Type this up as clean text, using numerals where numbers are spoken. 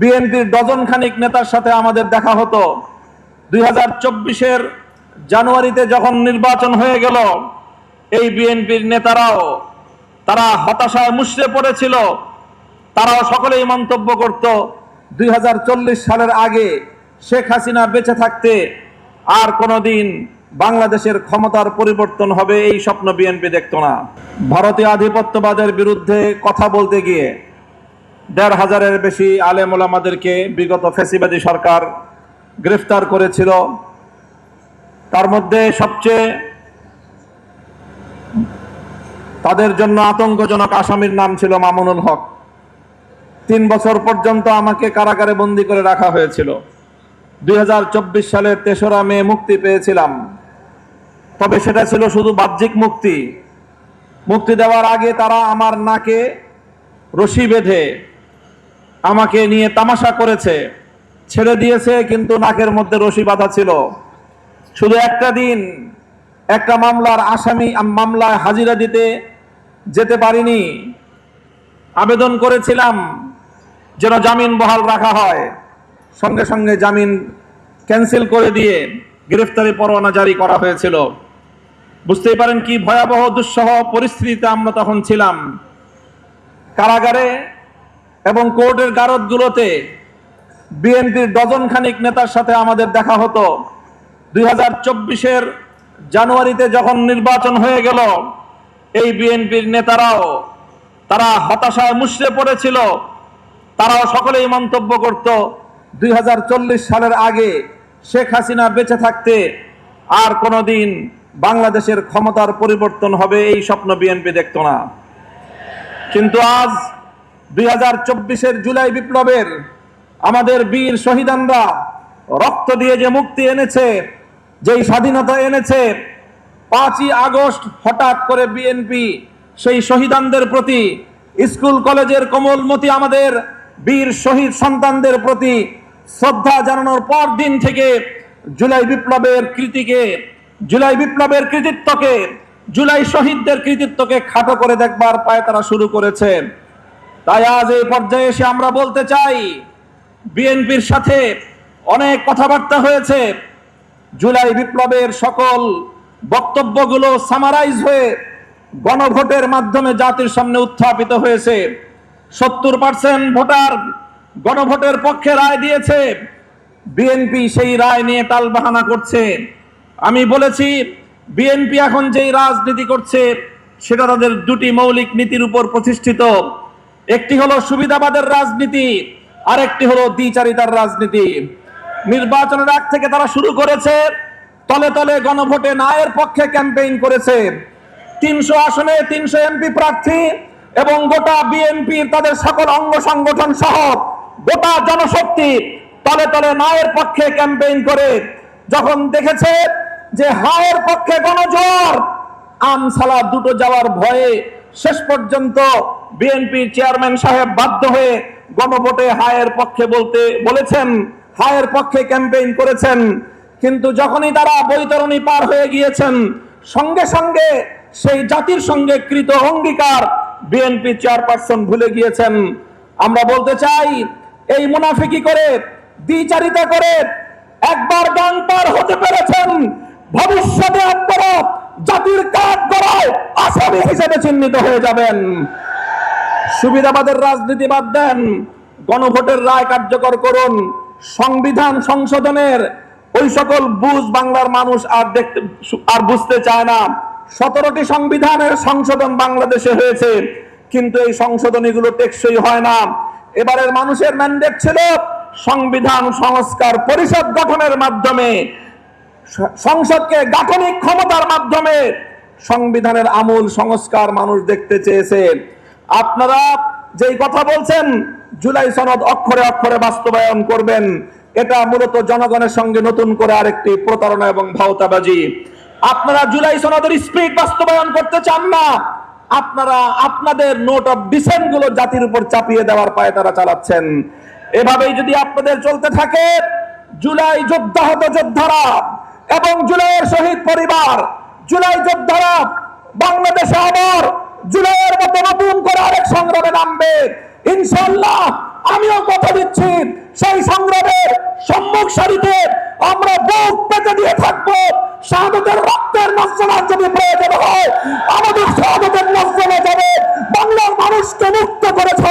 বিএনপির ডজন খানিক নেতার সাথে আমাদের দেখা হতো। 2024-এর জানুয়ারিতে যখন নির্বাচন হয়ে গেল, এই বিএনপির নেতারাও তারা হতাশায় মুষড়ে পড়েছিল। তারাও সকলেই মন্তব্য করত 2040 সালের আগে শেখ হাসিনা বেঁচে থাকতে আর কোনোদিন বাংলাদেশের ক্ষমতার পরিবর্তন হবে এই স্বপ্ন বিএনপি দেখত না। ভারতীয় আধিপত্যবাদের বিরুদ্ধে কথা বলতে গিয়ে 1,500-এর বেশি আলেম ওলামাদেরকে বিগত ফ্যাসিবাদী সরকার গ্রেফতার করেছিল। তার মধ্যে সবচেয়ে তাদের জন্য আতঙ্কজনক আসামির নাম ছিল মামুনুল হক। 3 বছর পর্যন্ত আমাকে কারাগারে বন্দী করে রাখা হয়েছিল। 2024 সালের 3রা মে মুক্তি পেয়েছিলাম, তবে সেটা ছিল শুধু বাহ্যিক মুক্তি। মুক্তি দেওয়ার আগে তারা আমার নাকে রশি বেঁধে আমাকে নিয়ে তামাশা করেছে। ছেড়ে দিয়েছে, কিন্তু নাকের মধ্যে রশি বাঁধা ছিল। শুধু একটা দিন একটা মামলায় হাজিরা দিতে যেতে পারিনি। আবেদন করেছিলাম যেন জামিন বহাল রাখা হয়, সঙ্গে সঙ্গে জামিন ক্যান্সেল করে দিয়ে গ্রেফতারি পরোয়ানা জারি করা হয়েছিল। বুঝতেই পারেন কি ভয়াবহ দুঃসহ পরিস্থিতিতে আমরা তখন ছিলাম। কারাগারে এবং কোর্টের গারদগুলোতে বিএনপির ডজন খানিক নেতার সাথে আমাদের দেখা হতো। 2024-এর জানুয়ারিতে যখন নির্বাচন হয়ে গেল, এই বিএনপির নেতারাও তারা হতাশায় মুষড়ে পড়েছিল। তারাও সকলেই মন্তব্য করত 2040 সালের আগে শেখ হাসিনা বেঁচে থাকতে আর কোনোদিন বাংলাদেশের ক্ষমতার পরিবর্তন হবে এই স্বপ্ন বিএনপি দেখত না। কিন্তু আজ 2024-এর জুলাই বিপ্লবের আমাদের বীর শহীদানরা রক্ত দিয়ে যে মুক্তি এনেছে, যেই স্বাধীনতা এনেছে, 5ই আগস্ট হঠাৎ করে বিএনপি সেই শহীদানদের প্রতি, স্কুল কলেজের কোমলমতি আমাদের বীর শহীদ সন্তানদের প্রতি শ্রদ্ধা জানানোর পর দিন থেকে জুলাই বিপ্লবের কৃতিত্বকে, জুলাই শহীদদের কৃতিত্বকে খাটো করে দেখবার পায় তারা শুরু করেছে। তাই আজ এই পর্যায়ে এসে আমরা বলতে চাই, বিএনপির সাথে অনেক কথাবার্তা হয়েছে। জুলাই বিপ্লবের সকল বক্তব্যগুলো সামারাইজ হয়ে গণভোটের মাধ্যমে জাতির সামনে উত্থাপিত হয়েছে। 70% ভোটার গণভোটের পক্ষে রায় দিয়েছে। বিএনপি সেই রায় নিয়ে টালবাহানা করছে। আমি বলেছি, বিএনপি এখন যেই রাজনীতি করছে সেটা তাদের দুটি মৌলিক নীতির উপর প্রতিষ্ঠিত। একটি হলো সুবিধাবাদের রাজনীতি, আর একটি হলো দ্বিচারিতার রাজনীতি। নির্বাচনের আগ থেকে তারা শুরু করেছে তলে তলে গণভোটে নায়ের পক্ষে ক্যাম্পেইন করেছে। 300 আসনে 300 এমপি প্রার্থী এবং গোটা বিএনপির তাদের সকল অঙ্গ সংগঠন সহ গোটা জনশক্তি তলে তলে নায়ের পক্ষে ক্যাম্পেইন করে যখন দেখেছে যে হায়ের পক্ষে গণজোয়ার, আমসালা দুটো যাওয়ার ভয়ে শেষ পর্যন্ত বিএনপির চেয়ারম্যান সাহেব বাধ্য হয়ে গণভোটে হায়ের পক্ষে বলেছেন, হায়ের পক্ষে ক্যাম্পেইন করেছেন। কিন্তু যখনই তারা বৈতরণী পার হয়ে গিয়েছেন, সঙ্গে সঙ্গে সেই জাতির সঙ্গে কৃত অঙ্গীকার বিএনপি চেয়ারপারসন ভুলে গিয়েছেন। আমরা বলতে চাই, এই মুনাফিকি করে, দ্বিচারিতা করে একবার গান পার হতে পেরেছেন, ভবিষ্যতে আপনারা জাতির কাঠ গড়ায় আসামি হিসেবে চিহ্নিত হয়ে যাবেন। সুবিধাবাদের রাজনীতি বাদ দেন, গণভোটের রায় কার্যকর করুন। সংবিধান সংশোধনের ওই সকল বুঝ বাংলার মানুষ আর বুঝতে চায় না। 17টি সংবিধানের সংশোধন বাংলাদেশে হয়েছে, কিন্তু এই সংশোধনীগুলো টেকসই হয় না। এবারের মানুষের ম্যান্ডেট ছিল সংবিধান সংস্কার পরিষদ গঠনের মাধ্যমে, সংসদকে গাঠনিক ক্ষমতার মাধ্যমে সংবিধানের আমূল সংস্কার মানুষ দেখতে চেয়েছে। আপনারা যেই কথা বলছেন জুলাই সনদ অক্ষরে অক্ষরে বাস্তবায়ন করবেন, এটা মূলত জনগণের সঙ্গে নতুন করে আরেকটি প্রতারণা এবং ভাওতাবাজি। আপনারা জুলাই সনদের স্পিরিট বাস্তবায়ন করতে চান না। আপনারা আপনাদের নোট অফ ডিসেন্ট গুলো জাতির উপর চাপিয়ে দেওয়ার পায়ে তারা চালাচ্ছেন। এভাবেই যদি আপনাদের চলতে থাকে, জুলাই যোদ্ধাহত যোদ্ধারা এবং জুলাইয়ের শহীদ পরিবার, জুলাই যোদ্ধারা বাংলাদেশে আবার জুলাইয়ের মতো নতুন করে আরেক সংগ্রামে নামবে। ইনশাআল্লাহ আমিও কথা দিচ্ছি সেই সংগ্রামের সম্মুখ সারিতে আমরা বুক পেতে দিয়ে থাকবো। শাহাদাতের রক্তের মর্যাদা যদি প্রয়োজন হয় আমাদের শাহাদাতের মর্যাদা যাবে। বাংলার মানুষকে মুক্ত করেছে